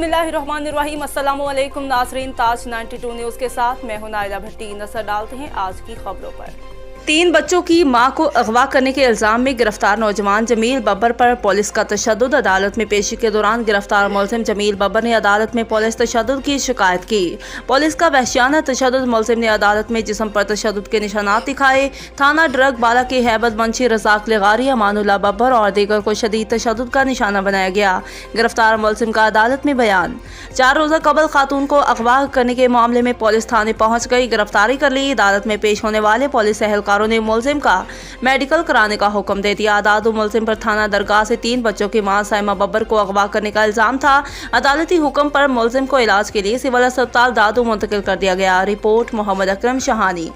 बिस्मिल्लाहिर्रहमानिर्रहीम। अस्सलाम वालेकुम नाज़रीन, ताज 92 न्यूज़ के साथ मैं हूं नायला भट्टी। नजर डालते हैं आज की खबरों पर। 3 बच्चों की मां को अगवा करने के इल्जाम में गिरफ्तार नौजवान जमील बब्बर पर पुलिस का तशद्दुद। अदालत में पेशी के दौरान गिरफ्तार मुलजिम जमील बब्बर ने अदालत में पुलिस तशद्दुद की शिकायत की। पुलिस का वहशियाना तशद्दुद। मुलजिम ने अदालत में जिस्म पर तशद्दुद के निशानात दिखाए। थाना ड्रग बाला के हैबत मंशी, रज़ाक लगारी, अमानुल्लाह बब्बर और दीगर को शदीद तशद्दुद का निशाना बनाया गया। गिरफ्तार मुलजिम का अदालत में बयान। 4 रोज़ा कबल खातून को अगवा करने के मामले में पुलिस थाने पहुंच गई, गिरफ्तारी कर ली। अदालत में पेश होने वाले पुलिस एहलकारों ने मुलजिम का मेडिकल कराने का हुक्म दे दिया। अदालत मुलजिम पर थाना दरगाह से 3 बच्चों की मां साइमा बब्बर को अगवा करने का इल्जाम था। अदालती हुक्म पर मुलजिम को इलाज के लिए सिविल अस्पताल दादू मुंतकिल कर दिया गया। रिपोर्ट मोहम्मद अकरम शहानी।